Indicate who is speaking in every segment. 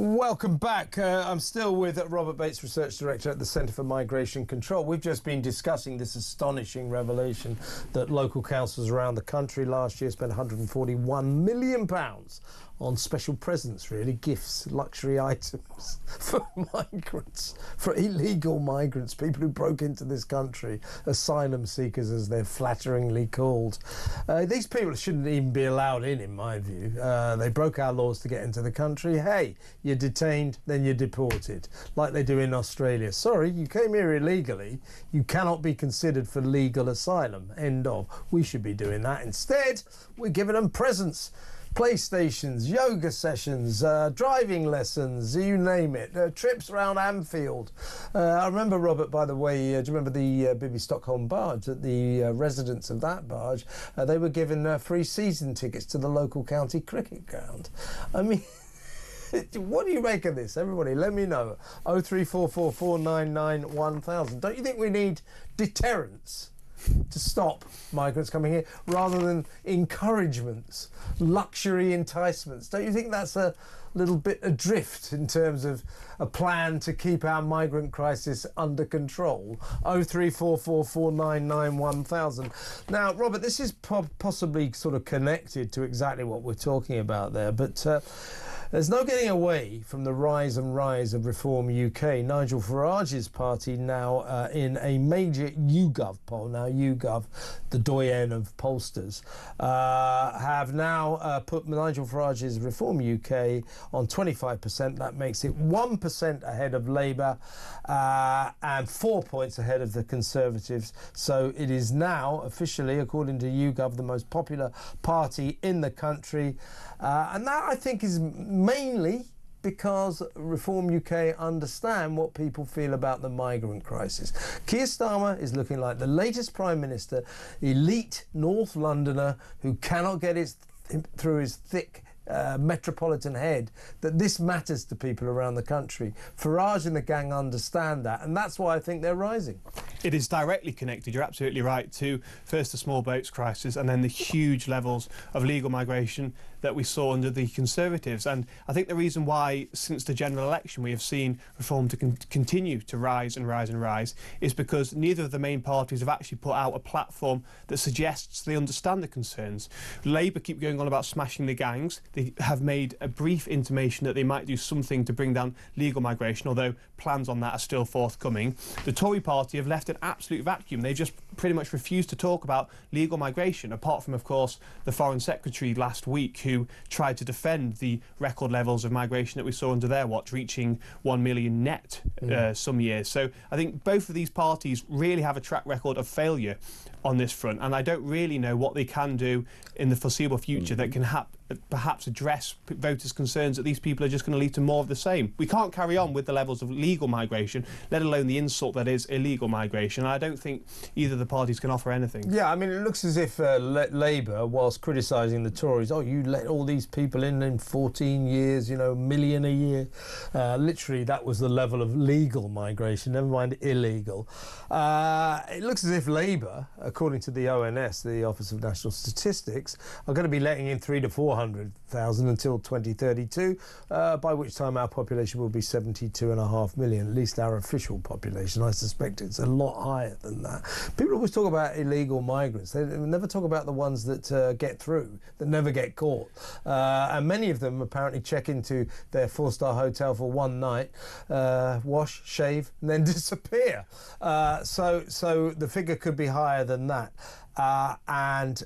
Speaker 1: Welcome back. I'm still with Robert Bates, Research Director at the Centre for Migration Control. We've just been discussing this astonishing revelation that local councils around the country last year spent £141 million on special presents, really, gifts, luxury items for migrants, for illegal migrants, people who broke into this country, asylum seekers as they're flatteringly called. These people shouldn't even be allowed in my view. They broke our laws to get into the country. Hey, you're detained, then you're deported, like they do in Australia. Sorry, you came here illegally, you cannot be considered for legal asylum. End of. We should be doing that. Instead, we're giving them presents. PlayStations, yoga sessions, driving lessons, you name it, trips around Anfield. I remember, Robert, by the way, do you remember the Bibi Stockholm barge? That the residents of that barge, they were given free season tickets to the local county cricket ground. I mean, what do you make of this? Everybody, let me know. 0344 499 1000. Don't you think we need deterrence to stop migrants coming here rather than encouragements, luxury enticements? Don't you think that's a little bit adrift in terms of a plan to keep our migrant crisis under control? 0344 499 1000. Now, Robert, this is possibly sort of connected to exactly what we're talking about there, but there's no getting away from the rise of Reform UK. Nigel Farage's party now in a major YouGov poll. Now, YouGov, the doyen of pollsters, have now put Nigel Farage's Reform UK on 25%. That makes it 1% ahead of Labour and 4 points ahead of the Conservatives. So it is now officially, according to YouGov, the most popular party in the country. And that, I think, is mainly because Reform UK understand what people feel about the migrant crisis. Keir Starmer is looking like the latest Prime Minister, elite North Londoner who cannot get through his thick metropolitan head that this matters to people around the country. Farage and the gang understand that, and that's why I think they're rising.
Speaker 2: It is directly connected, you're absolutely right, to first the small boats crisis and then the huge levels of legal migration that we saw under the Conservatives. And I think the reason why, since the general election, we have seen Reform to continue to rise and rise and rise is because neither of the main parties have actually put out a platform that suggests they understand the concerns. Labour keep going on about smashing the gangs. They have made a brief intimation that they might do something to bring down legal migration, although plans on that are still forthcoming. The Tory party have left an absolute vacuum. They just pretty much refused to talk about legal migration, apart from, of course, the Foreign Secretary last week, who tried to defend the record levels of migration that we saw under their watch, reaching 1 million net some years. So I think both of these parties really have a track record of failure on this front, and I don't really know what they can do in the foreseeable future that can perhaps address voters' concerns that these people are just going to lead to more of the same. We can't carry on with the levels of legal migration, let alone the insult that is illegal migration. I don't think either of the parties can offer anything.
Speaker 1: Yeah, I mean, it looks as if Labour, whilst criticising the Tories, oh, you let all these people in 14 years, you know, million a year. Literally, that was the level of legal migration, never mind illegal. It looks as if Labour, according to the ONS, the Office of National Statistics, are going to be letting in 300,000 to 400,000 until 2032, by which time our population will be 72.5 million, at least our official population. I suspect it's a lot higher than that. People always talk about illegal migrants. They never talk about the ones that get through, that never get caught. And many of them apparently check into their four-star hotel for one night, wash, shave, and then disappear. So the figure could be higher than that. And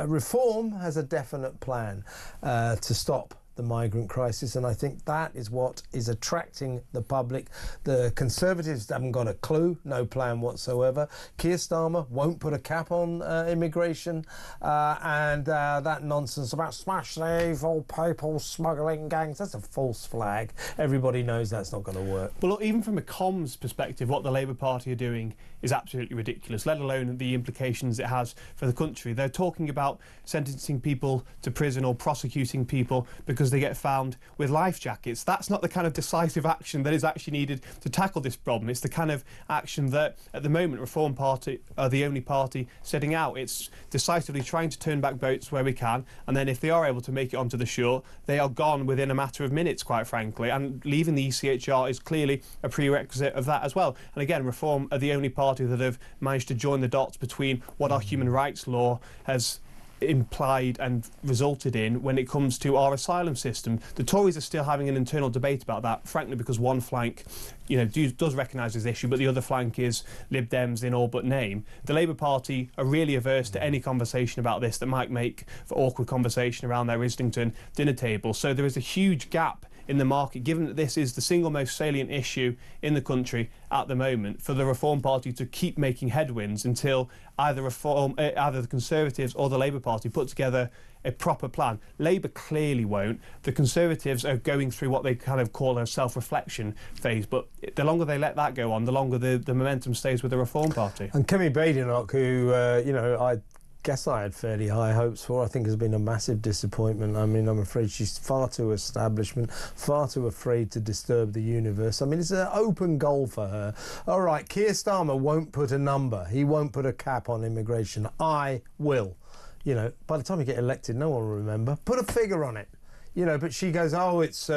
Speaker 1: Reform has a definite plan to stop the migrant crisis, and I think that is what is attracting the public. The Conservatives haven't got a clue, no plan whatsoever. Keir Starmer won't put a cap on immigration, and that nonsense about smash the evil people smuggling gangs, that's a false flag. Everybody knows that's not going to work.
Speaker 2: Well, look, even from a comms perspective, what the Labour Party are doing is absolutely ridiculous, let alone the implications it has for the country. They're talking about sentencing people to prison or prosecuting people because because they get found with life jackets. That's not the kind of decisive action that is actually needed to tackle this problem. It's the kind of action that, at the moment, Reform Party are the only party setting out. It's decisively trying to turn back boats where we can, and then if they are able to make it onto the shore, they are gone within a matter of minutes, quite frankly, and leaving the ECHR is clearly a prerequisite of that as well. And again, Reform are the only party that have managed to join the dots between what our human rights law has implied and resulted in when it comes to our asylum system. The Tories are still having an internal debate about that, frankly, because one flank, you know, does recognise this issue, but the other flank is Lib Dems in all but name. The Labour Party are really averse to any conversation about this that might make for awkward conversation around their Islington dinner table. So there is a huge gap in the market, given that this is the single most salient issue in the country at the moment, for the Reform Party to keep making headwinds until either the Conservatives or the Labour Party put together a proper plan. Labour clearly won't. The Conservatives are going through what they kind of call a self-reflection phase, but the longer they let that go on, the longer the momentum stays with the Reform Party.
Speaker 1: And Kemi Badenoch, who, you know, I guess I had fairly high hopes for, I think has been a massive disappointment. I mean, I'm afraid she's far too establishment, far too afraid to disturb the universe. I mean, it's an open goal for her. All right, Keir Starmer won't put a number. He won't put a cap on immigration. I will. You know, by the time you get elected, no one will remember. Put a figure on it. You know, but she goes, oh, it's,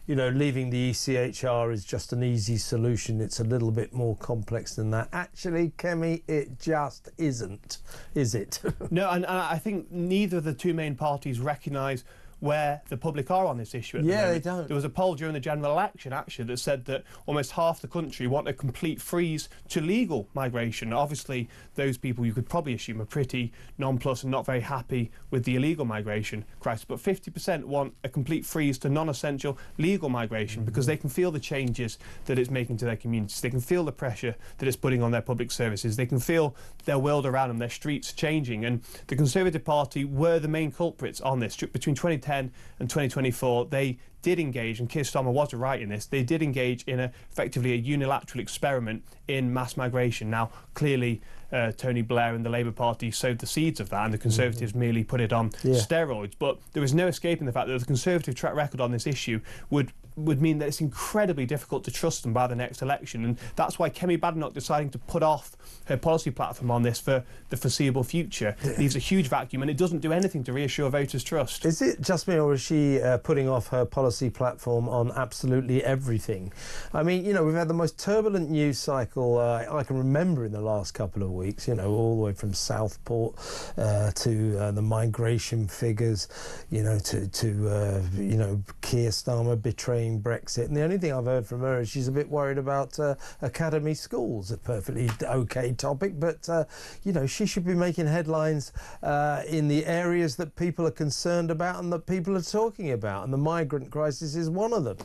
Speaker 1: you know, leaving the ECHR is just an easy solution. It's a little bit more complex than that. Actually, Kemi, it just isn't, is it?
Speaker 2: No, and I think neither of the two main parties recognise where the public are on this issue at the moment.
Speaker 1: They don't.
Speaker 2: There was a poll during the general election, actually, that said that almost half the country want a complete freeze to legal migration. Obviously, those people you could probably assume are pretty nonplussed and not very happy with the illegal migration crisis, but 50% want a complete freeze to non-essential legal migration because they can feel the changes that it's making to their communities. They can feel the pressure that it's putting on their public services. They can feel their world around them, their streets changing. And the Conservative Party were the main culprits on this. Between 2010 and 2024, they did engage, and Keir Starmer was right in this, they did engage in effectively a unilateral experiment in mass migration. Now, clearly, Tony Blair and the Labour Party sowed the seeds of that, and the Conservatives merely put it on steroids. But there was no escaping the fact that the Conservative track record on this issue would mean that it's incredibly difficult to trust them by the next election. And that's why Kemi Badenoch deciding to put off her policy platform on this for the foreseeable future leaves a huge vacuum, and it doesn't do anything to reassure voters' trust.
Speaker 1: Is it just me, or is she putting off her policy platform on absolutely everything? I mean, you know, we've had the most turbulent news cycle I can remember in the last couple of weeks, you know, all the way from Southport to the migration figures, you know, to you know, Keir Starmer betraying Brexit. And the only thing I've heard from her is she's a bit worried about academy schools. A perfectly okay topic, but you know, she should be making headlines in the areas that people are concerned about and that people are talking about, and the migrant crisis is one of them.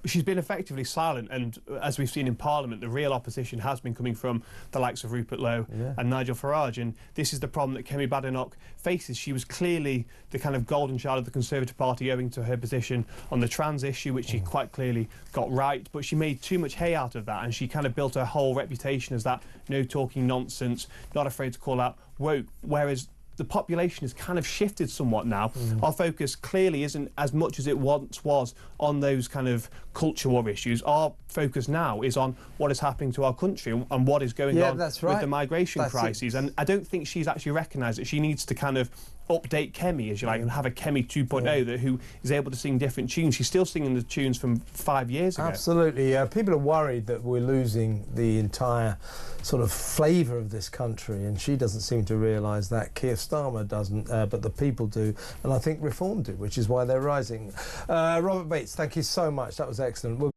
Speaker 2: She's been effectively silent, and as we've seen in Parliament, the real opposition has been coming from the likes of Rupert Lowe and Nigel Farage, and this is the problem that Kemi Badenoch faces. She was clearly the kind of golden child of the Conservative Party owing to her position on the trans issue, which she quite clearly got right, but she made too much hay out of that, and she kind of built her whole reputation as that no-talking nonsense, not afraid to call out woke, whereas the population has kind of shifted somewhat now. Our focus clearly isn't as much as it once was on those kind of culture war issues. Our focus now is on what is happening to our country and what is going on with the migration crises. And I don't think she's actually recognised that she needs to kind of update Kemi, as you like, and have a Kemi 2.0 who is able to sing different tunes. She's still singing the tunes from 5 years ago.
Speaker 1: Absolutely. People are worried that we're losing the entire sort of flavour of this country, and she doesn't seem to realise that. Keir Starmer doesn't, but the people do, and I think Reform do, which is why they're rising. Robert Bates, thank you so much. That was excellent.